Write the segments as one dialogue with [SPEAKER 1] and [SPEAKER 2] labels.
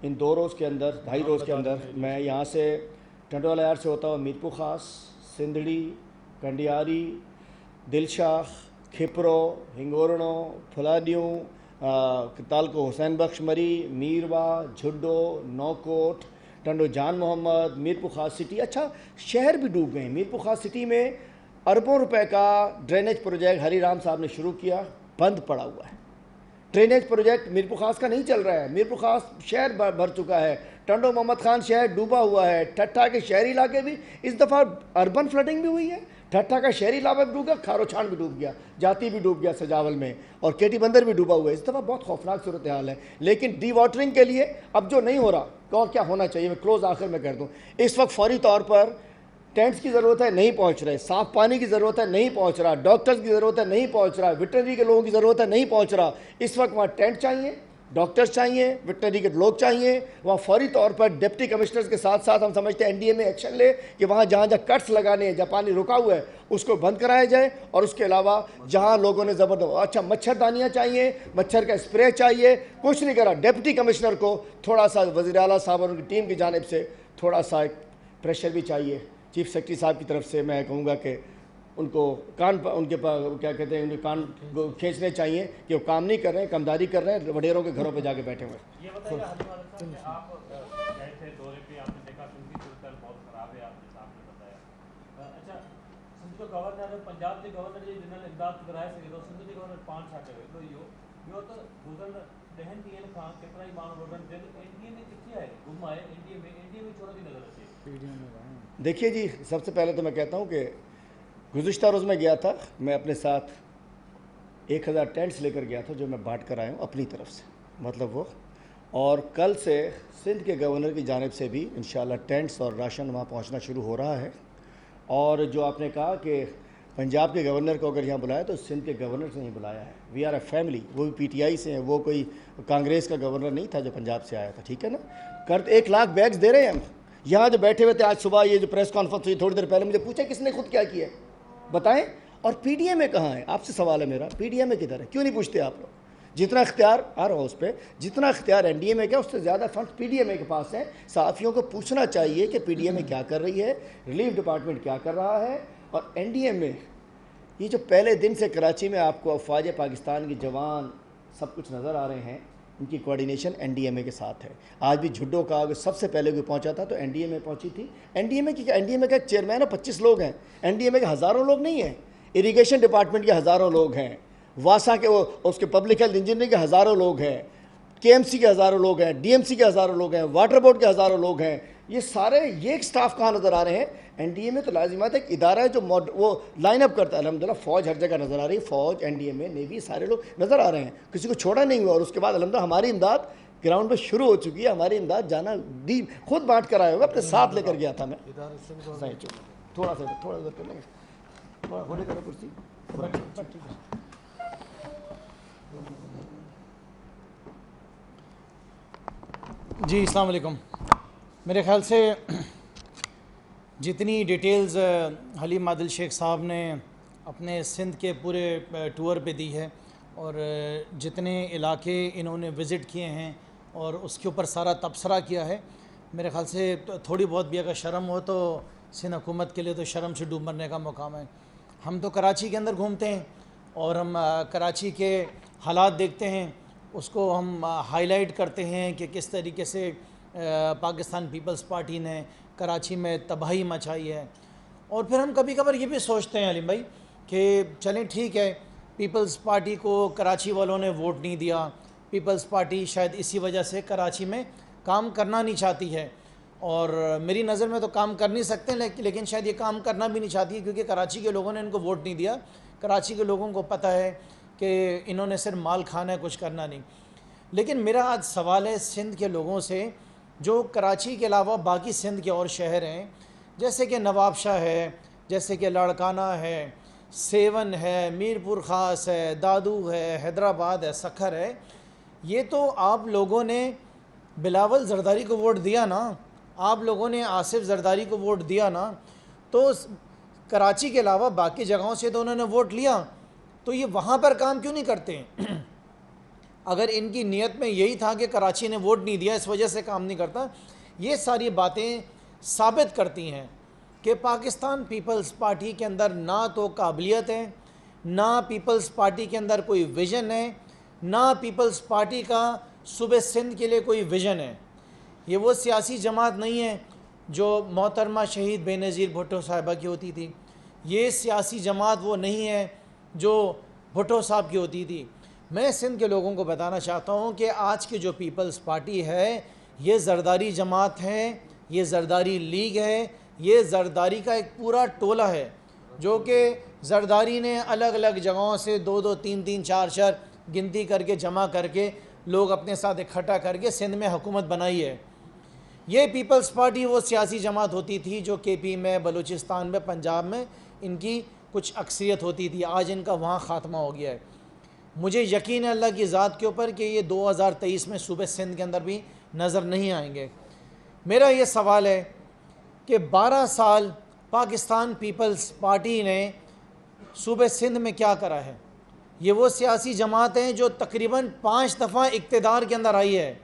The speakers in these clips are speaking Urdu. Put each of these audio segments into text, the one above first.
[SPEAKER 1] ان 2 روز کے اندر 2.5 روز کے اندر میں یہاں سے ٹنڈوالہ یار سے ہوتا ہوں میرپور خاص، سندھڑی، کنڈیاری، دلشاخ، کھپرو، ہنگورنو، پھلاڈیوں، تالکو حسین بخش مری، میروا، جھڈو، نوکوٹ، ٹنڈو جان محمد، میرپور خاص سٹی. اچھا شہر بھی ڈوب گئے ہیں. میرپور خاص سٹی میں اربوں روپے کا ڈرینیج پروجیکٹ ہری رام صاحب نے شروع کیا، بند پڑا ہوا ہے. ڈرینیج پروجیکٹ میرپور خاص کا نہیں چل رہا ہے. میرپور خاص شہر بھر چکا ہے. ٹنڈو محمد خان شہر ڈوبا ہوا ہے. ٹھٹھا کے شہری علاقے بھی اس دفعہ اربن فلڈنگ بھی ہوئی ہے. ٹھٹھا کا شہری علاقہ بھی ڈوب گیا، کھارو چھان بھی ڈوب گیا، جاتی بھی ڈوب گیا سجاول میں، اور کیٹی بندر بھی ڈوبا ہوا ہے. اس دفعہ بہت خوفناک صورتحال ہے. لیکن ڈی واٹرنگ کے لیے اب جو نہیں ہو رہا اور کیا ہونا چاہیے، میں کلوز آخر میں کر دوں. اس وقت فوری طور پر ٹینٹس کی ضرورت ہے، نہیں پہنچ رہے. صاف پانی کی ضرورت ہے، نہیں پہنچ رہا. ڈاکٹرز کی ضرورت ہے، نہیں پہنچ رہا. ویٹرنری کے لوگوں کی ضرورت ہے، نہیں پہنچ رہا. اس وقت وہاں ٹینٹ چاہیے، ڈاکٹرز چاہیے، ویٹرنری کے لوگ چاہیے. وہاں فوری طور پر ڈپٹی کمشنرز کے ساتھ ساتھ ہم سمجھتے ہیں NDA میں ایکشن لے کہ وہاں جہاں جہاں کٹس لگانے ہیں، جہاں پانی رکا ہوا ہے، اس کو بند کرایا جائے. اور اس کے علاوہ جہاں لوگوں نے اچھا مچھر دانیاں چاہیے، مچھر کا اسپرے چاہیے. کچھ نہیں کرا. ڈپٹی کمشنر کو تھوڑا سا وزیر اعلیٰ صاحب اور ان کی ٹیم کی جانب سے تھوڑا سا پریشر بھی چاہیے. چیف سیکرٹری صاحب کی طرف سے میں کہوں گا کہ ان کو ان کے کیا کہتے ہیں، ان کے کان کھینچنے چاہیے کہ وہ کام نہیں کر رہے ہیں، کمداری کر رہے ہیں، وڈیروں کے گھروں پہ جا کے بیٹھے ہوئے.
[SPEAKER 2] یہ بتائیے آپ گئے تھے دورے پہ، آپ نے دیکھا سندھ کی صورت بہت خراب ہے، آپ نے بتایا. اچھا سندھ کا گورنر پنجاب کے گورنر جنرل امداد کرائے سے سندھ کے گورنر 5 چھاٹے ہوئے تو یہ تو گزر دہن کی خان کتنا ہی مان روڈن دل NDA میں کتنے آئے گم آئے NDA میں چھوڑا دی نظر آتی.
[SPEAKER 1] دیکھیے جی، سب سے پہلے تو میں کہتا ہوں کہ گزشتہ روز میں گیا تھا، میں اپنے ساتھ 1000 ٹینٹس لے کر گیا تھا جو میں بانٹ کر آیا ہوں اپنی طرف سے، مطلب وہ. اور کل سے سندھ کے گورنر کی جانب سے بھی انشاءاللہ ٹینٹس اور راشن وہاں پہنچنا شروع ہو رہا ہے. اور جو آپ نے کہا کہ پنجاب کے گورنر کو اگر یہاں بلایا تو سندھ کے گورنر سے نہیں بلایا ہے. We are a family. وہ بھی PTI سے ہیں، وہ کوئی کانگریس کا گورنر نہیں تھا جو پنجاب سے آیا تھا. ٹھیک ہے نا. 1 لاکھ بیگز دے رہے ہیں ہم. یہاں جو بیٹھے ہوئے تھے آج صبح، یہ جو پریس کانفرنس ہوئی تھوڑی دیر پہلے، مجھے پوچھا کس نے خود کیا کیا ہے بتائیں. اور PDM کہاں ہے؟ آپ سے سوال ہے میرا، PDM کدھر ہے؟ کیوں نہیں پوچھتے آپ لوگ؟ جتنا اختیار آ رہا ہوں اس پہ، جتنا اختیار NDA کا اس سے زیادہ فنڈ PDM کے پاس ہے. صحافیوں کو پوچھنا چاہیے کہ PDM کیا کر رہی ہے، ریلیف ڈپارٹمنٹ کیا کر رہا ہے. اور NDA میں یہ جو پہلے دن سے کراچی میں آپ کو افواج پاکستان کے جوان سب کچھ نظر آ رہے ہیں، ان کی کوارڈینیشن NDA کے ساتھ ہے. آج بھی جھڈو کا سب سے پہلے کوئی پہنچا تھا تو NDA پہنچی تھی. NDA کا چیئرمین ہے، 25 لوگ ہیں. NDA کے ہزاروں لوگ نہیں ہیں. اریگیشن ڈپارٹمنٹ کے ہزاروں لوگ ہیں. واسا کے اس کے پبلک ہیلتھ انجینئرنگ کے ہزاروں لوگ ہیں. KMC کے ہزاروں لوگ ہیں. DMC کے ہزاروں لوگ ہیں. واٹر بورڈ کے ہزاروں لوگ ہیں. یہ سارے ایک سٹاف کہاں نظر آ رہے ہیں؟ NDA میں تو لازمات ایک ادارہ ہے جو وہ لائن اپ کرتا ہے. الحمدللہ فوج ہر جگہ نظر آ رہی ہے. فوج، NDA نیوی، سارے لوگ نظر آ رہے ہیں. کسی کو چھوڑا نہیں ہوا. اور اس کے بعد الحمدللہ ہماری امداد گراؤنڈ پہ شروع ہو چکی ہے. ہماری امداد جانا دی خود بانٹ کر آئے ہوگا، اپنے ساتھ لے کر گیا تھا میں. تھوڑا سا ادھر کر لیں گے، تھوڑا ہونے کرو کرسی.
[SPEAKER 3] جی السلام علیکم. میرے خیال سے جتنی ڈیٹیلز حلیم عادل شیخ صاحب نے اپنے سندھ کے پورے ٹور پہ دی ہے، اور جتنے علاقے انہوں نے وزٹ کیے ہیں اور اس کے اوپر سارا تبصرہ کیا ہے، میرے خیال سے تھوڑی بہت بھی اگر شرم ہو تو سندھ حکومت کے لیے تو شرم سے ڈوب مرنے کا مقام ہے. ہم تو کراچی کے اندر گھومتے ہیں اور ہم کراچی کے حالات دیکھتے ہیں، اس کو ہم ہائی لائٹ کرتے ہیں کہ کس طریقے سے پاکستان پیپلز پارٹی نے کراچی میں تباہی مچائی ہے. اور پھر ہم کبھی کبھار یہ بھی سوچتے ہیں علیم بھائی کہ چلیں ٹھیک ہے، پیپلز پارٹی کو کراچی والوں نے ووٹ نہیں دیا، پیپلز پارٹی شاید اسی وجہ سے کراچی میں کام کرنا نہیں چاہتی ہے. اور میری نظر میں تو کام کر نہیں سکتے، لیکن شاید یہ کام کرنا بھی نہیں چاہتی ہے کیونکہ کراچی کے لوگوں نے ان کو ووٹ نہیں دیا. کراچی کے لوگوں کو پتہ ہے کہ انہوں نے صرف مال کھانا ہے، کچھ کرنا نہیں. لیکن میرا آج سوال ہے سندھ کے لوگوں سے جو کراچی کے علاوہ باقی سندھ کے اور شہر ہیں، جیسے کہ نواب شاہ ہے، جیسے کہ لاڑکانہ ہے، سیون ہے، میرپور خاص ہے، دادو ہے، حیدرآباد ہے، سکھر ہے. یہ تو آپ لوگوں نے بلاول زرداری کو ووٹ دیا نا، آپ لوگوں نے آصف زرداری کو ووٹ دیا نا، تو کراچی کے علاوہ باقی جگہوں سے تو انہوں نے ووٹ لیا، تو یہ وہاں پر کام کیوں نہیں کرتے ہیں؟ اگر ان کی نیت میں یہی تھا کہ کراچی نے ووٹ نہیں دیا اس وجہ سے کام نہیں کرتا. یہ ساری باتیں ثابت کرتی ہیں کہ پاکستان پیپلز پارٹی کے اندر نہ تو قابلیت ہے، نہ پیپلز پارٹی کے اندر کوئی ویژن ہے، نہ پیپلز پارٹی کا صوبے سندھ کے لیے کوئی ویژن ہے. یہ وہ سیاسی جماعت نہیں ہے جو محترمہ شہید بے نظیر بھٹو صاحبہ کی ہوتی تھی. یہ سیاسی جماعت وہ نہیں ہے جو بھٹو صاحب کی ہوتی تھی. میں سندھ کے لوگوں کو بتانا چاہتا ہوں کہ آج کی جو پیپلز پارٹی ہے یہ زرداری جماعت ہے، یہ زرداری لیگ ہے، یہ زرداری کا ایک پورا ٹولہ ہے جو کہ زرداری نے الگ الگ جگہوں سے 2-2 3-3 4-4 گنتی کر کے جمع کر کے لوگ اپنے ساتھ اکٹھا کر کے سندھ میں حکومت بنائی ہے. یہ پیپلز پارٹی وہ سیاسی جماعت ہوتی تھی جو کے پی میں، بلوچستان میں، پنجاب میں ان کی کچھ اکثریت ہوتی تھی. آج ان کا وہاں خاتمہ ہو گیا ہے. مجھے یقین ہے اللہ کی ذات کے اوپر کہ یہ 2023 میں صوبے سندھ کے اندر بھی نظر نہیں آئیں گے. میرا یہ سوال ہے کہ 12 سال پاکستان پیپلز پارٹی نے صوبے سندھ میں کیا کرا ہے؟ یہ وہ سیاسی جماعت ہیں جو تقریباً 5 دفعہ اقتدار کے اندر آئی ہے،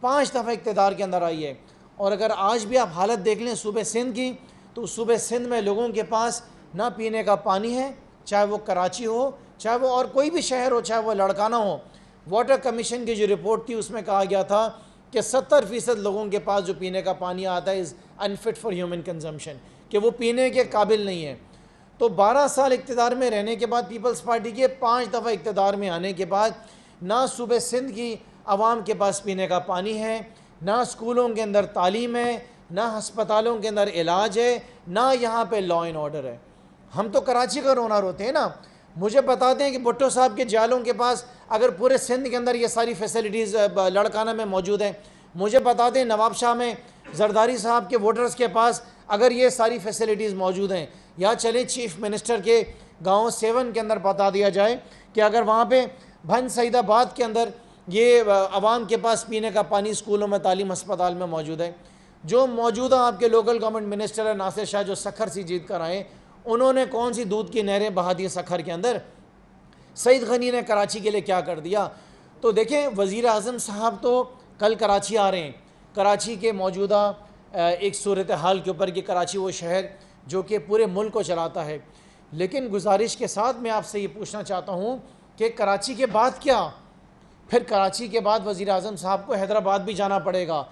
[SPEAKER 3] 5 دفعہ اقتدار کے اندر آئی ہے. اور اگر آج بھی آپ حالت دیکھ لیں صوبے سندھ کی تو صوبے سندھ میں لوگوں کے پاس نہ پینے کا پانی ہے، چاہے وہ کراچی ہو، چاہے وہ اور کوئی بھی شہر ہو، چاہے وہ لڑکانہ ہو. واٹر کمیشن کی جو رپورٹ تھی اس میں کہا گیا تھا کہ 70% لوگوں کے پاس جو پینے کا پانی آتا ہے از انفٹ فار ہیومن کنزمپشن، کہ وہ پینے کے قابل نہیں ہے. تو 12 سال اقتدار میں رہنے کے بعد پیپلز پارٹی کے 5 دفعہ اقتدار میں آنے کے بعد نہ صوبے سندھ کی عوام کے پاس پینے کا پانی ہے، نہ اسکولوں کے اندر تعلیم ہے، نہ ہسپتالوں کے اندر علاج ہے، نہ یہاں پہ لا اینڈ آرڈر ہے. ہم تو کراچی کا رونا روتے ہیں نا. مجھے بتاتے ہیں کہ بھٹو صاحب کے جالوں کے پاس اگر پورے سندھ کے اندر یہ ساری فیسلٹیز لڑکانہ میں موجود ہیں. مجھے بتاتے ہیں نواب شاہ میں زرداری صاحب کے ووٹرز کے پاس اگر یہ ساری فیسلٹیز موجود ہیں. یا چلیں چیف منسٹر کے گاؤں 7 کے اندر بتا دیا جائے کہ اگر وہاں پہ بھن سعید آباد کے اندر یہ عوام کے پاس پینے کا پانی اسکولوں میں، تعلیم، ہسپتال میں موجود ہے. جو موجودہ آپ کے لوکل گورنمنٹ منسٹر ہے ناصر شاہ جو سکھر سے جیت کر آئے، انہوں نے کون سی دودھ کی نہریں بہا دی سکھر کے اندر؟ سعید غنی نے کراچی کے لیے کیا کر دیا؟ تو دیکھیں وزیر اعظم صاحب تو کل کراچی آ رہے ہیں. کراچی کے موجودہ ایک صورتحال کے اوپر کہ کراچی وہ شہر جو کہ پورے ملک کو چلاتا ہے. لیکن گزارش کے ساتھ میں آپ سے یہ پوچھنا چاہتا ہوں کہ کراچی کے بعد کیا؟ پھر کراچی کے بعد وزیر اعظم صاحب کو حیدرآباد بھی جانا پڑے گا،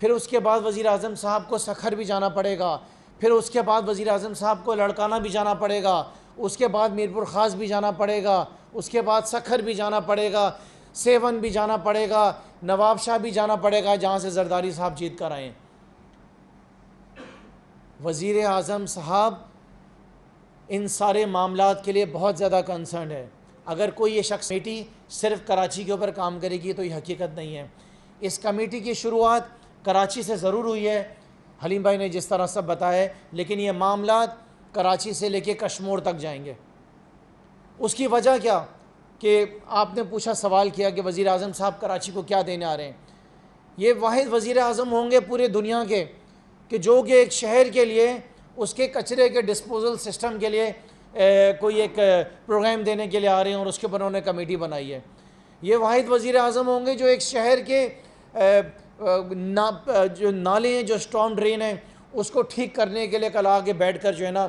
[SPEAKER 3] پھر اس کے بعد وزیر اعظم صاحب کو سکھر بھی جانا پڑے گا، پھر اس کے بعد وزیر اعظم صاحب کو لڑکانہ بھی جانا پڑے گا، اس کے بعد میرپور خاص بھی جانا پڑے گا، اس کے بعد سکھر بھی جانا پڑے گا، 7 بھی جانا پڑے گا، نواب شاہ بھی جانا پڑے گا جہاں سے زرداری صاحب جیت کر آئے. وزیر اعظم صاحب ان سارے معاملات کے لیے بہت زیادہ کنسرنڈ ہے. اگر کوئی یہ شخص کمیٹی صرف کراچی کے اوپر کام کرے گی تو یہ حقیقت نہیں ہے. اس کمیٹی کی شروعات کراچی سے ضرور ہوئی ہے، حلیم بھائی نے جس طرح سب بتایا ہے، لیکن یہ معاملات کراچی سے لے کے کشمور تک جائیں گے. اس کی وجہ کیا کہ آپ نے پوچھا، سوال کیا کہ وزیر اعظم صاحب کراچی کو کیا دینے آ رہے ہیں. یہ واحد وزیر اعظم ہوں گے پورے دنیا کے کہ جو کہ ایک شہر کے لیے اس کے کچرے کے ڈسپوزل سسٹم کے لیے کوئی ایک پروگرام دینے کے لیے آ رہے ہیں اور اس کے اوپر انہوں نے کمیٹی بنائی ہے. یہ واحد وزیر اعظم ہوں گے جو ایک شہر کے جو نالے ہیں، جو اسٹارم ڈرین ہیں، اس کو ٹھیک کرنے کے لیے کل آگے بیٹھ کر جو ہے نا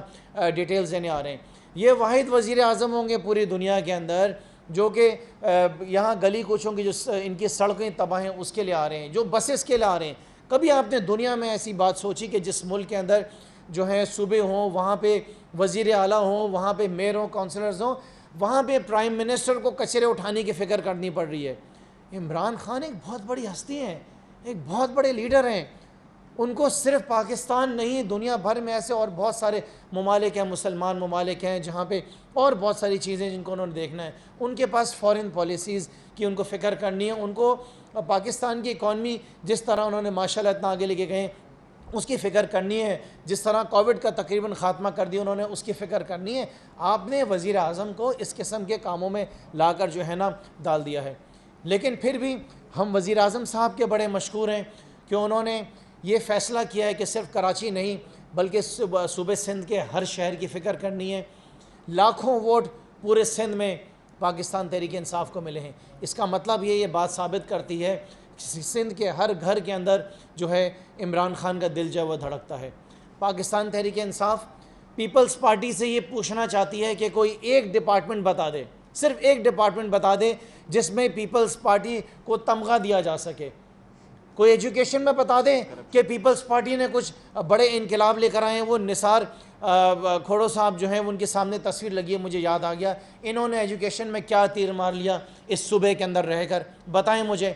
[SPEAKER 3] ڈیٹیلز دینے آ رہے ہیں. یہ واحد وزیر اعظم ہوں گے پوری دنیا کے اندر جو کہ یہاں گلی کوچوں کی جو ان کی سڑکیں تباہ ہیں اس کے لیے آ رہے ہیں، جو بسز کے لیے آ رہے ہیں. کبھی آپ نے دنیا میں ایسی بات سوچی کہ جس ملک کے اندر جو ہیں صوبے ہوں، وہاں پہ وزیر اعلیٰ ہوں، وہاں پہ میئر ہوں، کونسلرز ہوں، وہاں پہ پرائم منسٹر کو کچرے اٹھانے کی فکر کرنی پڑ رہی ہے؟ عمران خان ایک بہت بڑی ہستی ہیں، ایک بہت بڑے لیڈر ہیں. ان کو صرف پاکستان نہیں، دنیا بھر میں ایسے اور بہت سارے ممالک ہیں، مسلمان ممالک ہیں جہاں پہ اور بہت ساری چیزیں جن کو انہوں نے دیکھنا ہے. ان کے پاس فارن پالیسیز کی ان کو فکر کرنی ہے. ان کو پاکستان کی اکانومی جس طرح انہوں نے ماشاءاللہ اتنا آگے لے کے گئے اس کی فکر کرنی ہے. جس طرح کووڈ کا تقریباً خاتمہ کر دیا انہوں نے، اس کی فکر کرنی ہے. آپ نے وزیر اعظم کو اس قسم کے کاموں میں لا کر جو ہے نا ڈال دیا ہے. لیکن پھر بھی ہم وزیر اعظم صاحب کے بڑے مشکور ہیں کہ انہوں نے یہ فیصلہ کیا ہے کہ صرف کراچی نہیں بلکہ صوبے سندھ کے ہر شہر کی فکر کرنی ہے. لاکھوں ووٹ پورے سندھ میں پاکستان تحریک انصاف کو ملے ہیں. اس کا مطلب یہ بات ثابت کرتی ہے کہ سندھ کے ہر گھر کے اندر جو ہے عمران خان کا دل جو ہے وہ دھڑکتا ہے. پاکستان تحریک انصاف پیپلز پارٹی سے یہ پوچھنا چاہتی ہے کہ کوئی ایک ڈپارٹمنٹ بتا دے, صرف ایک ڈپارٹمنٹ بتا دے جس میں پیپلز پارٹی کو تمغہ دیا جا سکے. کوئی ایجوکیشن میں بتا دیں کہ پیپلز پارٹی نے کچھ بڑے انقلاب لے کر آئے ہیں. وہ نثار کھوڑو صاحب جو ہیں ان کے سامنے تصویر لگی ہے, مجھے یاد آ گیا انہوں نے ایجوکیشن میں کیا تیر مار لیا اس صوبے کے اندر رہ کر, بتائیں مجھے.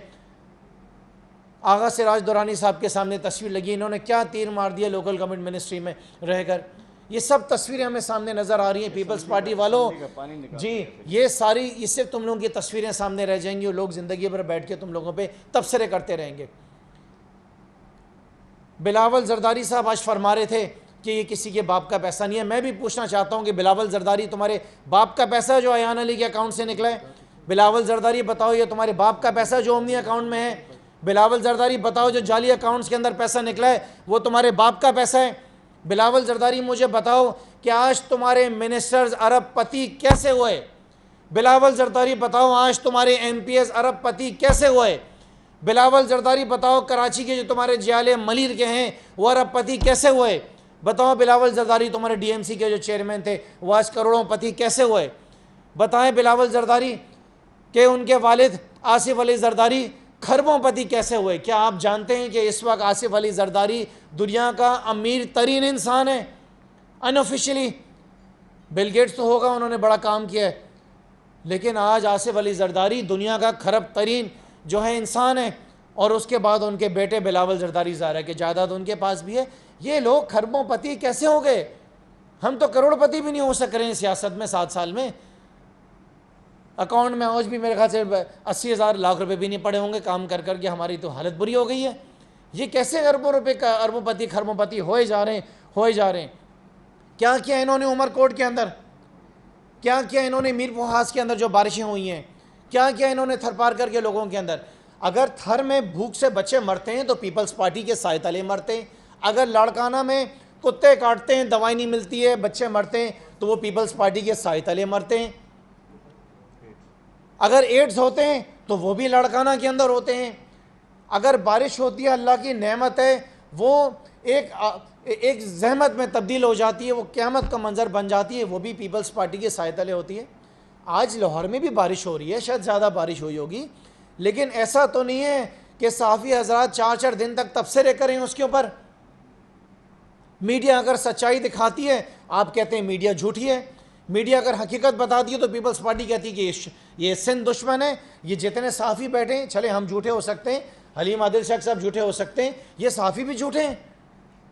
[SPEAKER 3] آغا سراج دورانی صاحب کے سامنے تصویر لگی, انہوں نے کیا تیر مار دیا لوکل گورنمنٹ منسٹری میں رہ کر. یہ سب تصویریں ہمیں سامنے نظر آ رہی ہیں پیپلز پارٹی والوں. جی یہ ساری اس سے تم لوگوں کی تصویریں سامنے رہ جائیں گی اور لوگ زندگی بھر بیٹھ کے تم لوگوں پہ تبصرے کرتے رہیں گے. بلاول زرداری صاحب آج فرما رہے تھے کہ یہ کسی کے باپ کا پیسہ نہیں ہے. میں بھی پوچھنا چاہتا ہوں کہ بلاول زرداری تمہارے باپ کا پیسہ جو ایان علی کے اکاؤنٹ سے نکلا ہے؟ بلاول زرداری بتاؤ یہ تمہارے باپ کا پیسہ جو اومنی اکاؤنٹ میں ہے؟ بلاول زرداری بتاؤ جو جعلی اکاؤنٹس کے اندر پیسہ نکلا ہے وہ تمہارے باپ کا پیسہ ہے؟ بلاول زرداری مجھے بتاؤ کہ آج تمہارے منسٹرز ارب پتی کیسے ہوئے؟ بلاول زرداری بتاؤ آج تمہارے ایم پی ایس ارب پتی کیسے ہوئے؟ بلاول زرداری بتاؤ کراچی کے جو تمہارے جیالے ملیر کے ہیں وہ ارب پتی کیسے ہوئے؟ بتاؤ بلاول زرداری تمہارے ڈی ایم سی کے جو چیئرمین تھے وہ آج کروڑوں پتی کیسے ہوئے؟ بتائیں بلاول زرداری کہ ان کے والد آصف علی زرداری کھربوں پتی کیسے ہوئے؟ کیا آپ جانتے ہیں کہ اس وقت آصف علی زرداری دنیا کا امیر ترین انسان ہے انآفیشلی؟ بل گیٹس تو ہوگا, انہوں نے بڑا کام کیا ہے, لیکن آج آصف علی زرداری دنیا کا کھرب ترین جو ہے انسان ہے, اور اس کے بعد ان کے بیٹے بلاول زرداری ظاہر ہے کہ جائیداد ان کے پاس بھی ہے. یہ لوگ کھربوں پتی کیسے ہو گئے؟ ہم تو کروڑ پتی بھی نہیں ہو سک رہے ہیں سیاست میں 7 سال میں. اکاؤنٹ میں آج بھی میرے خیال سے 80,000 لاکھ روپے بھی نہیں پڑے ہوں گے کام کر کر کے. ہماری تو حالت بری ہو گئی ہے. یہ کیسے اربوں پتی کھربوں پتی ہوئے جا رہے ہیں. کیا کیا انہوں نے عمر کوٹ کے اندر, کیا کیا انہوں نے میر پوہاس کے اندر جو بارشیں ہوئی ہیں, کیا کیا انہوں نے تھر پار کر کے لوگوں کے اندر. اگر تھر میں بھوک سے بچے مرتے ہیں تو پیپلز پارٹی کے سائے تلے مرتے ہیں. اگر لاڑکانہ میں کتے کاٹتے ہیں, دوائی نہیں ملتی ہے, بچے مرتے ہیں تو وہ پیپلز پارٹی کے سائے تلے مرتے ہیں. اگر ایڈز ہوتے ہیں تو وہ بھی لاڑکانہ کے اندر ہوتے ہیں. اگر بارش ہوتی ہے اللہ کی نعمت ہے, وہ ایک زحمت میں تبدیل ہو جاتی ہے, وہ قیامت کا منظر بن جاتی ہے, وہ بھی پیپلز پارٹی کے سائے تلے ہوتی ہے. آج لاہور میں بھی بارش ہو رہی ہے, شاید زیادہ بارش ہوئی ہوگی, لیکن ایسا تو نہیں ہے کہ صحافی حضرات 4 دن تک تبصرے کریں اس کے اوپر. میڈیا اگر سچائی دکھاتی ہے آپ کہتے ہیں میڈیا جھوٹی ہے. میڈیا اگر حقیقت بتاتی ہے تو پیپلز پارٹی کہتی ہے کہ یہ سندھ دشمن ہے. یہ جتنے صحافی بیٹھے ہیں, چلے ہم جھوٹے ہو سکتے ہیں, حلیم عادل شیخ صاحب جھوٹے ہو سکتے ہیں, یہ صحافی بھی جھوٹے ہیں.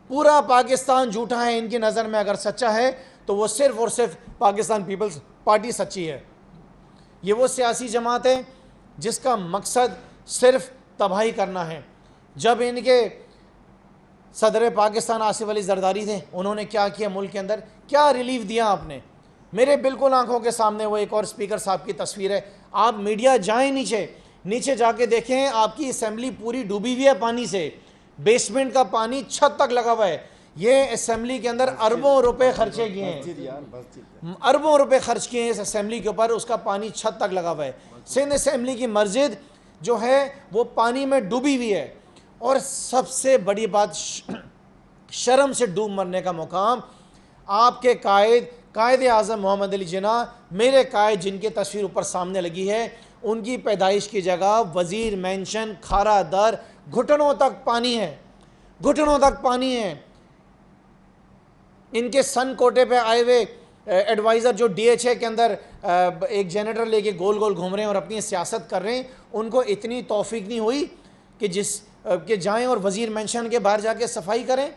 [SPEAKER 3] پورا پاکستان جھوٹا ہے ان کی نظر میں. اگر سچا ہے تو وہ صرف اور صرف پاکستان پیپلز پارٹی سچی ہے. یہ وہ سیاسی جماعت ہے جس کا مقصد صرف تباہی کرنا ہے. جب ان کے صدر پاکستان آصف علی زرداری تھے, انہوں نے کیا کیا ملک کے اندر, کیا ریلیف دیا آپ نے؟ میرے بالکل آنکھوں کے سامنے وہ ایک اور اسپیکر صاحب کی تصویر ہے. آپ میڈیا جائیں نیچے جا کے دیکھیں, آپ کی اسمبلی پوری ڈوبی ہوئی ہے پانی سے. بیسمنٹ کا پانی چھت تک لگا ہوا ہے. یہ اسمبلی کے اندر اربوں روپے خرچے کیے ہیں, اربوں روپے خرچ کیے ہیں اس اسمبلی کے اوپر, اس کا پانی چھت تک لگا ہوا ہے. سندھ اسمبلی کی مسجد جو ہے وہ پانی میں ڈوبی ہوئی ہے. اور سب سے بڑی بات, شرم سے ڈوب مرنے کا مقام آپ کے قائد اعظم محمد علی جناح, میرے قائد جن کی تصویر اوپر سامنے لگی ہے, ان کی پیدائش کی جگہ وزیر مینشن کھارا در, گھٹنوں تک پانی ہے, گھٹنوں تک پانی ہے. ان کے سن کوٹے پہ آئے ہوئے ایڈوائزر جو ڈی ایچ اے کے اندر ایک جنریٹر لے کے گول گول گھوم رہے ہیں اور اپنی سیاست کر رہے ہیں, ان کو اتنی توفیق نہیں ہوئی کہ جائیں اور وزیر مینشن کے باہر جا کے صفائی کریں.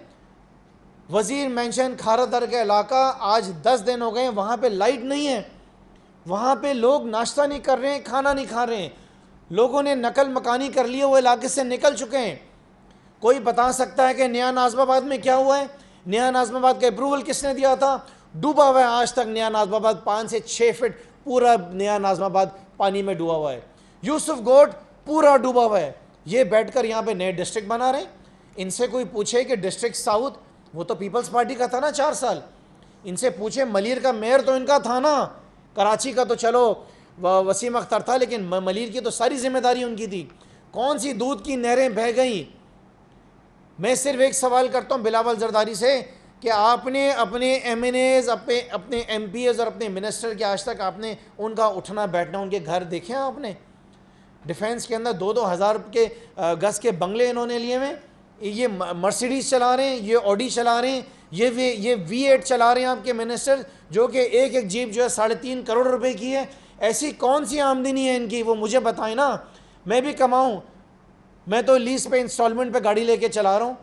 [SPEAKER 3] وزیر مینشن کھارا در کا علاقہ آج 10 دن ہو گئے ہیں, وہاں پہ لائٹ نہیں ہے, وہاں پہ لوگ ناشتہ نہیں کر رہے ہیں, کھانا نہیں کھا رہے ہیں. لوگوں نے نقل مکانی کر لی ہے, وہ علاقے سے نکل چکے ہیں. کوئی بتا سکتا ہے کہ نیا ناظم آباد میں کیا ہوا ہے؟ نیا ناظم آباد کا اپروول کس نے دیا تھا؟ ڈوبا ہوا ہے آج تک نیا ناظم آباد. 5 سے 6 فٹ پورا نیا ناظم آباد پانی میں ڈوبا ہوا ہے. یوسف گوٹ پورا ڈوبا ہوا ہے. یہ بیٹھ کر یہاں پہ نئے ڈسٹرکٹ بنا رہے ہیں. ان سے کوئی پوچھے کہ ڈسٹرکٹ ساؤتھ وہ تو پیپلز پارٹی کا تھا نا 4 سال, ان سے پوچھے ملیر کا میئر تو ان کا تھا نا, کراچی کا تو چلو وسیم اختر تھا، لیکن ملیر کی تو ساری ذمہ داری ان کی تھی. کون سی دودھ کی نہریں بہہ گئیں. میں صرف ایک سوال کرتا ہوں بلاول زرداری سے کہ آپ نے اپنے ایم این ایز، اپنے ایم پی ایز اور اپنے منسٹر کے آج تک آپ نے ان کا اٹھنا بیٹھنا، ان کے گھر دیکھے ہیں آپ نے؟ ڈیفینس کے اندر 2,000 کے گز کے بنگلے انہوں نے لیے ہوئے. یہ مرسیڈیز چلا رہے ہیں، یہ آڈی چلا رہے ہیں، یہ V8 چلا رہے ہیں آپ کے منسٹر، جو کہ ایک جیپ جو ہے 3.5 کروڑ روپے کی ہے. ایسی کون سی آمدنی ہے ان کی؟ وہ مجھے بتائیں نا. میں بھی کماؤں، میں تو لیز پہ انسٹالمنٹ پہ گاڑی لے کے چلا رہا ہوں.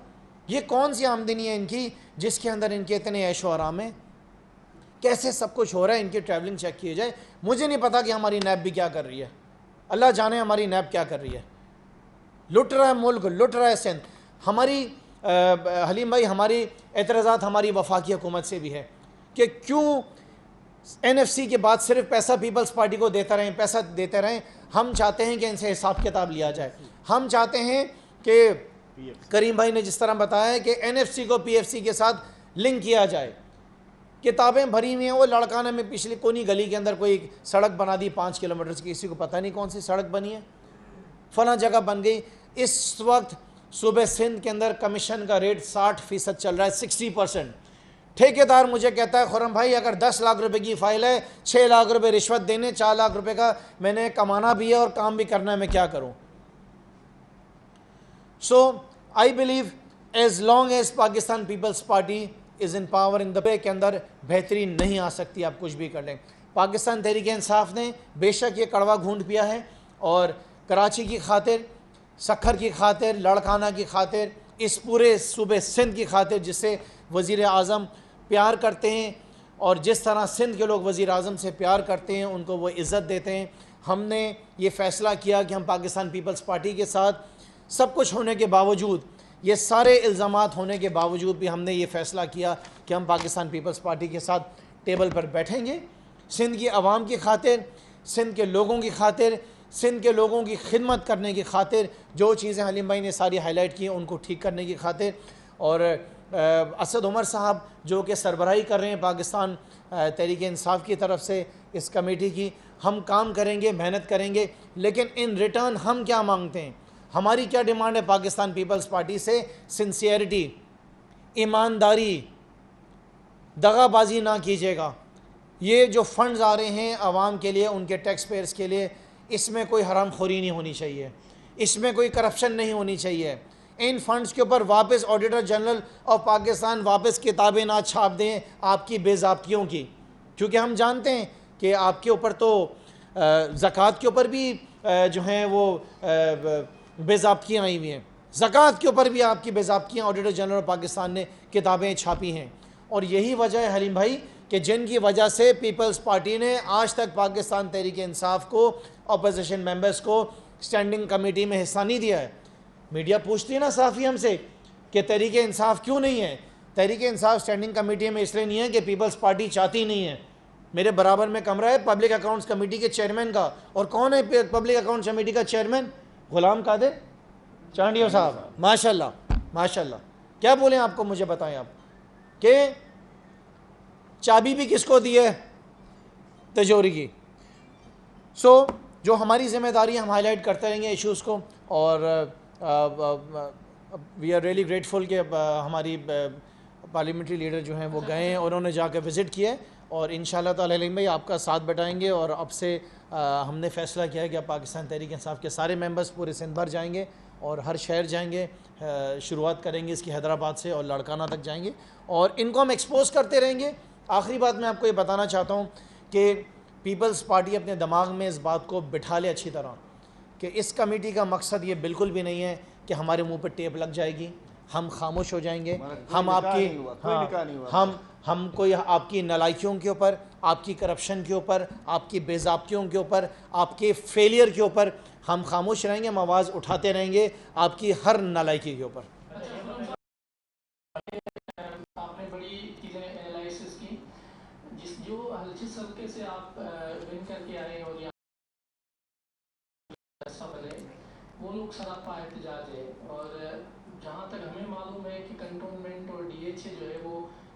[SPEAKER 3] یہ کون سی آمدنی ہے ان کی جس کے اندر ان کے اتنے عیش و آرام ہیں؟ کیسے سب کچھ ہو رہا ہے؟ ان کی ٹریولنگ چیک کیے جائے. مجھے نہیں پتا کہ ہماری نیب بھی کیا کر رہی ہے، اللہ جانے ہماری نیب کیا کر رہی ہے. لٹ رہا ہے ملک، لٹ رہا ہے سندھ. ہماری حلیم بھائی، ہماری اعتراضات ہماری وفاقی حکومت سے بھی ہے کہ کیوں NFC کے بعد صرف پیسہ پیپلز پارٹی کو دیتے رہیں، پیسہ دیتے رہیں. ہم چاہتے ہیں کہ ان سے حساب کتاب لیا جائے. ہم چاہتے ہیں کہ کریم بھائی نے جس طرح بتایا ہے کہ NFC کو PFC کے ساتھ لنک کیا جائے. کتابیں بھری ہوئی ہیں. وہ لڑکانہ میں پچھلی کونی گلی کے اندر کوئی سڑک بنا دی 5 کلومیٹر کی، کسی کو پتہ نہیں کون سی سڑک بنی ہے، فلاں جگہ بن گئی. اس وقت صوبہ سندھ کے اندر کمیشن کا ریٹ 60% چل رہا ہے، 60%. ٹھیکیدار مجھے کہتا ہے خرم بھائی اگر 10 لاکھ روپے کی فائل ہے، 6 لاکھ روپے رشوت دینے، 4 لاکھ روپے کا میں نے کمانا بھی ہے اور کام بھی کرنا ہے، میں کیا کروں؟ So I believe as long as Pakistan People's Party is in power ان دبے کے اندر بہتری نہیں آ سکتی. آپ کچھ بھی کر لیں. پاکستان تحریک انصاف نے بے شک یہ کڑوا گھونٹ پیا ہے، اور کراچی کی خاطر، سکھر کی خاطر، لڑکانہ کی خاطر، اس پورے صوبے سندھ کی خاطر جس سے وزیر اعظم پیار کرتے ہیں اور جس طرح سندھ کے لوگ وزیر اعظم سے پیار کرتے ہیں، ان کو وہ عزت دیتے ہیں، ہم نے یہ فیصلہ کیا کہ ہم پاکستان پیپلز پارٹی کے ساتھ، سب کچھ ہونے کے باوجود، یہ سارے الزامات ہونے کے باوجود بھی ہم نے یہ فیصلہ کیا کہ ہم پاکستان پیپلز پارٹی کے ساتھ ٹیبل پر بیٹھیں گے. سندھ کی عوام کی خاطر، سندھ کے لوگوں کی خاطر، سندھ کے لوگوں کی خدمت کرنے کی خاطر، جو چیزیں حلیم بھائی نے ساری ہائی لائٹ کی ہیں ان کو ٹھیک کرنے کی خاطر. اور اسد عمر صاحب جو کہ سربراہی کر رہے ہیں پاکستان تحریک انصاف کی طرف سے اس کمیٹی کی، ہم کام کریں گے، محنت کریں گے، لیکن ان ریٹرن ہم کیا مانگتے ہیں؟ ہماری کیا ڈیمانڈ ہے پاکستان پیپلز پارٹی سے؟ سنسیئرٹی، ایمانداری، دغا بازی نہ کیجیے گا. یہ جو فنڈز آ رہے ہیں عوام کے لیے، ان کے ٹیکس پیئرز کے لیے، اس میں کوئی حرام خوری نہیں ہونی چاہیے، اس میں کوئی کرپشن نہیں ہونی چاہیے. ان فنڈز کے اوپر واپس آڈیٹر جنرل آف پاکستان واپس کتابیں نہ چھاپ دیں آپ کی بے ضابطگیوں کی، کیونکہ ہم جانتے ہیں کہ آپ کے اوپر تو زکوٰۃ کے اوپر بھی جو ہیں وہ بے ضابطگیاں آئی ہوئی ہیں. زکوٰۃ کے اوپر بھی آپ کی بے ضابطگیاں آڈیٹر جنرل آف پاکستان نے کتابیں چھاپی ہیں. اور یہی وجہ ہے حلیم بھائی کہ جن کی وجہ سے پیپلز پارٹی نے آج تک پاکستان تحریک انصاف کو، اپوزیشن ممبرز کو اسٹینڈنگ کمیٹی میں حصہ نہیں دیا ہے. میڈیا پوچھتی ہے نا صافی ہم سے کہ تحریک انصاف کیوں نہیں ہے؟ تحریک انصاف اسٹینڈنگ کمیٹی میں اس لیے نہیں ہے کہ پیپلز پارٹی چاہتی نہیں ہے. میرے برابر میں کمرہ ہے پبلک اکاؤنٹس کمیٹی کے چیئرمین کا، اور کون ہے پبلک اکاؤنٹس کمیٹی کا چیئرمین؟ غلام قادر چانڈیو صاحب. ماشاءاللہ ماشاءاللہ. کیا بولیں آپ کو؟ مجھے بتائیں آپ کہ چابی بھی کس کو دی ہے؟ تجوری کی. سو جو ہماری ذمہ داری ہم ہائی لائٹ کرتے رہیں گے ایشوز کو. اور وی آر ریئلی گریٹفل کہ ہماری پارلیمنٹری لیڈر جو ہیں وہ گئے ہیں، انہوں نے جا کے وزٹ کیا، اور انشاءاللہ تعالی علیم بھائی آپ کا ساتھ بٹائیں گے. اور اب سے ہم نے فیصلہ کیا ہے کہ اب پاکستان تحریک انصاف کے سارے ممبرز پورے سندھ بھر جائیں گے اور ہر شہر جائیں گے. شروعات کریں گے اس کی حیدرآباد سے اور لڑکانہ تک جائیں گے، اور ان کو ہم ایکسپوز کرتے رہیں گے. آخری بات میں آپ کو یہ بتانا چاہتا ہوں کہ پیپلز پارٹی اپنے دماغ میں اس بات کو بٹھا لے اچھی طرح کہ اس کمیٹی کا مقصد یہ بالکل بھی نہیں ہے کہ ہمارے منہ پہ ٹیپ لگ جائے گی، ہم خاموش ہو جائیں گے. ہم آپ کی ہم کوئی آپ کی نالائکیوں کے اوپر، آپ کی کرپشن کے اوپر، آپ کی بے ضابطیوں کے اوپر، آپ کے فیلئر کے اوپر ہم خاموش رہیں گے. ہم آواز اٹھاتے رہیں گے آپ کی ہر نالائکی کے اوپر.
[SPEAKER 4] آپ نے بڑی چیزیں انالائسس کی، جس حلقے سے آپ ون کر کے آئے اور بنے وہ لوگ سراپا احتجاج ہے. اور جہاں تک ہمیں معلوم ہے کہ کنٹونمنٹ اور DHA جو ہے وہ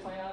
[SPEAKER 4] FIR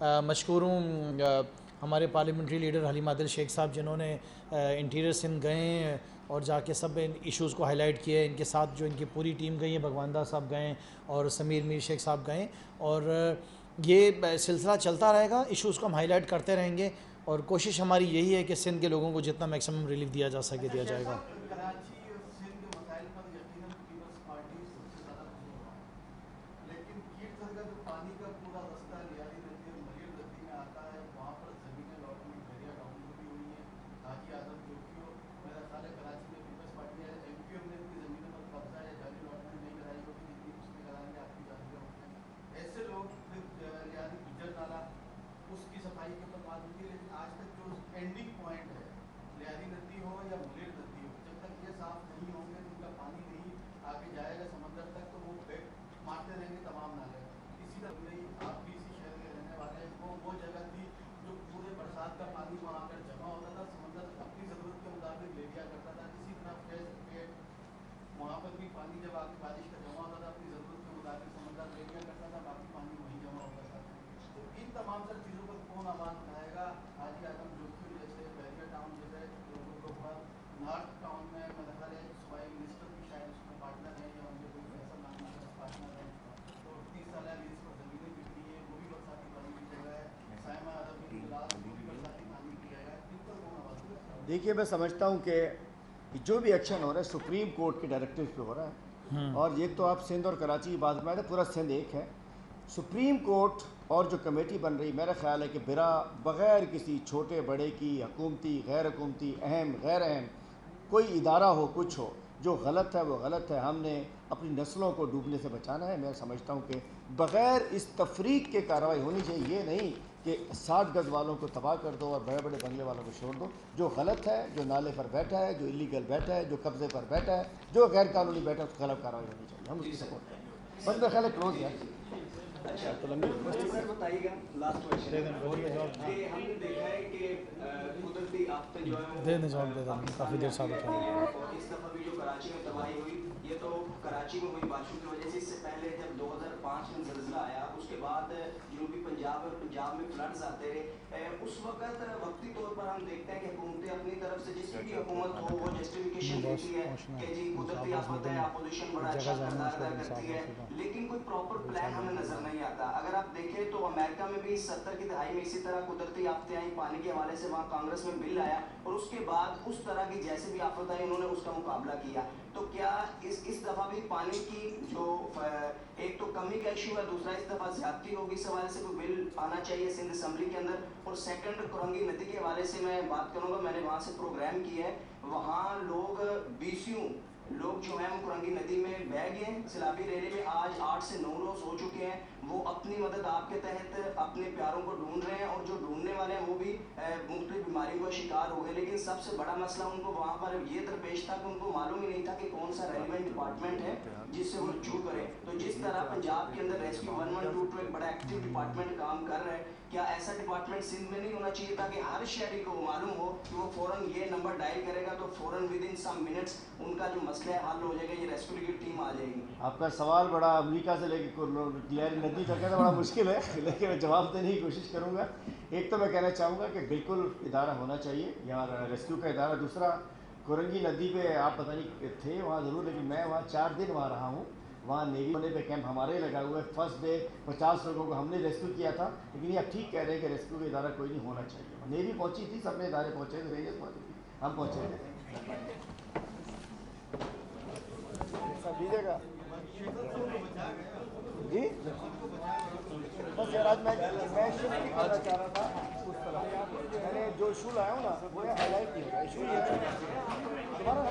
[SPEAKER 3] مشکور ہوں ہمارے پارلیمنٹری لیڈر حلیم عادل شیخ صاحب جنہوں نے انٹیریئر سندھ گئے ہیں اور جا کے سب ان ایشوز کو ہائی لائٹ کیا ہے. ان کے ساتھ جو ان کی پوری ٹیم گئی ہے، بھگواندہ صاحب گئے اور سمیر میر شیخ صاحب گئے، اور یہ سلسلہ چلتا رہے گا. ایشوز کو ہم ہائی لائٹ کرتے رہیں گے اور کوشش ہماری یہی ہے کہ سندھ کے لوگوں کو جتنا میکسیمم ریلیف دیا جا سکے دیا جائے گا.
[SPEAKER 5] کراچی اور سندھ کے مسائل پر یقیناً پیپلز پارٹی سب سے زیادہ مضبوط ہے، لیکن کیرتھل کا جو پانی کا پورا رستہ لیاری ندی اور ملیر ندی میں آتا ہے، وہاں پر زمینیں لاٹمنٹ بحریہ ٹاؤن میں بھی ہوئی ہیں. حاجی اعظم جوکیو میرا خیال ہے کراچی میں پیپلز پارٹی ہے، ایم کیو ایم نے ان کی زمینوں پر قبضہ یا جعلی لاٹمنٹ نہیں کرائی ہوگی، جتنی اس نے کرائیں گے آپ کی جانتے ہوتے ہیں. ایسے لوگ پھر لیاری گجر نالا اس کی صفائی کے اوپر بات ہوتی ہے، لیکن آج تک جو اینڈنگ پوائنٹ ہے لیاری ندی ہو یا ملیر ندی ہو، جب تک یہ صاف نہیں ہوں گے، ان کا پانی نہیں آگے جائے گا سمندر تک، تو وہ بیک مارتے رہیں گے تمام نالے. اسی طرح نہیں، آپ بھی اسی شہر کے رہنے والے ہیں، وہ جگہ تھی جو پورے برسات کا پانی وہاں آ کر جمع ہوتا تھا، سمندر اپنی ضرورت کے مطابق لے لیا کرتا تھا. اسی طرح فیض گیٹ وہاں پر بھی پانی جب آ کے بارش کا جمع ہوتا تھا، اپنی ضرورت کے مطابق سمندر لے لیا کرتا تھا، باقی پانی وہیں جمع ہوتا تھا. تو ان تمام سر چیزوں پر کون آواز اٹھائے گا؟ حاجی اعظم جوکیو جیسے بحریہ ٹاؤن جیسے لوگوں کے اوپر. نارتھ ٹاؤن میں میرا خیال ہے صوبائی منسٹر بھی شاید اس میں پارٹنر ہیں یا ان کے کوئی ایسا نام پارٹنر ہے. تو 30 سالہ لیز پر زمینیں بکری ہیں، وہ بھی برساتی پانی کی جگہ ہے. سائمہ عرب کی گلاس وہ بھی برساتی پانی کی جگہ ہے. ان پر کون آواز اٹھائے گا؟
[SPEAKER 1] دیکھیے میں سمجھتا ہوں کہ جو بھی ایکشن ہو رہا ہے سپریم کورٹ کے ڈائریکٹیو پہ ہو رہا ہے، اور یہ تو آپ سندھ اور کراچی کی بات میں پورا سندھ ایک ہے. سپریم کورٹ اور جو کمیٹی بن رہی، میرا خیال ہے کہ بغیر کسی چھوٹے بڑے کی، حکومتی غیر حکومتی، اہم غیر اہم، کوئی ادارہ ہو کچھ ہو، جو غلط ہے وہ غلط ہے. ہم نے اپنی نسلوں کو ڈوبنے سے بچانا ہے. میں سمجھتا ہوں کہ بغیر اس تفریق کے کارروائی ہونی چاہیے. یہ نہیں کہ 60 گز والوں کو تباہ کر دو اور بڑے بڑے بنگلے والوں کو چھوڑ دو. جو غلط ہے، جو نالے پر بیٹھا ہے، جو ایلیگل بیٹھا ہے، جو قبضے پر بیٹھا ہے، جو غیر قانونی بیٹھا ہے، اس کی خلاف کارروائی ہونی چاہیے. ہم اس کی سپورٹ کریں گے. بس میرا خیال ہے کلوز ہے.
[SPEAKER 6] اچھا سر بتائیے گا لاسٹ کوشچن کہ ہم نے دیکھا ہے کہ قدرتی آفتے جو ہے
[SPEAKER 3] کافی دیر سال
[SPEAKER 6] اور اس دفعہ بھی جو کراچی میں تباہی ہوئی، یہ تو کراچی میں ہوئی بارشوں کی وجہ سے. اس سے پہلے جب 2005 میں زلزلہ آیا، اس کے بعد جنوبی پنجاب اور پنجاب میں فلڈز آتے رہے. اس وقت وقتی طور پر ہم دیکھتے ہیں کہ حکومتیں اپنی طرف سے جس بھی حکومت ہو وہ جسٹیفیکیشن دیتی ہے کہ جی قدرتی آفت ہے، اپوزیشن بڑا اچھا کردار ادا کرتی ہے، لیکن کوئی پراپر پلان ہمیں نظر نہیں آتا. اگر آپ دیکھیں تو امریکہ میں بھی 70 کی دہائی میں اسی طرح قدرتی آفتیں آئیں پانی کے حوالے سے، وہاں کانگریس میں بل آیا اور اس کے بعد اس طرح کی جیسے بھی آفت آئی انہوں نے اس کا مقابلہ کیا. تو کیا اس دفعہ بھی پانی کی جو ایک تو کمی کا ایشو ہے، دوسرا اس دفعہ زیادتی ہوگی، اس حوالے سے کوئی بل آنا چاہیے سندھ اسمبلی کے اندر؟ اور سیکنڈ کرنگی ندی کے حوالے سے میں بات کروں گا. میں نے وہاں سے پروگرام کیا ہے، وہاں لوگ بیسیوں لوگ جو ہیں وہ کرنگی ندی میں بہہ گئے ہیں. سیلابی ریلے میں آج 8 سے 9 روز ہو چکے ہیں. وہ اپنی مدد آپ کے تحت اپنے پیاروں کو ڈھونڈ رہے ہیں، اور جو ڈھونڈنے والے ہیں وہ بھی مختلف بیماریوں کا شکار ہو گئے. لیکن سب سے بڑا مسئلہ ان کو وہاں پر یہ درپیش تھا کہ ان کو معلوم ہی نہیں تھا کہ کون سا ریلیونٹ ڈپارٹمنٹ ہے جس سے وہ رجوع کرے. تو جس طرح پنجاب کے اندر ریسکیو 112 ایک بڑا ایکٹیو ڈپارٹمنٹ کام کر رہا ہے، کیا ایسا ڈپارٹمنٹ سندھ میں نہیں ہونا چاہیے تاکہ ہر شہری کو معلوم ہو کہ وہ فوراً یہ نمبر ڈائل کرے گا تو فوراً with in some minutes in کا جو مسئلہ ہے حل ہو جائے گا، یہ ریسکیو کی ٹیم آ جائے گی؟
[SPEAKER 1] آپ کا سوال بڑا امریکہ سے لے کے لیاری ندی تک ہے تو بڑا مشکل ہے، لیکن میں جواب دینے کی کوشش کروں گا. ایک تو میں کہنا چاہوں گا کہ بالکل ادارہ ہونا چاہیے یہاں ریسکیو کا ادارہ. دوسرا کرنگی ندی پہ آپ پتہ نہیں تھے وہاں ضرور، لیکن میں وہاں 4 دن وہاں رہا ہوں. وہاں نیوی ہونے پہ کیمپ ہمارے لگا ہوا ہے. فرسٹ ڈے 50 لوگوں کو ہم نے ریسکیو کیا تھا. لیکن یہ آپ ٹھیک کہہ رہے ہیں کہ ریسکیو کا ادارہ کوئی نہیں ہونا چاہیے. نیوی پہنچی تھی، سب نے ادارے پہنچے تھے، رینجرز پہنچی تھی، ہم پہنچے تھے. سب دیجیے گا جی. بس یار آج میں شفٹ نہیں کرنا چاہ رہا تھا اس طرح. میں نے جو ایشو لایا ہوں نا وہ ہائی لائٹ نہیں ہوگا. ایشو یہ ہے تمہارا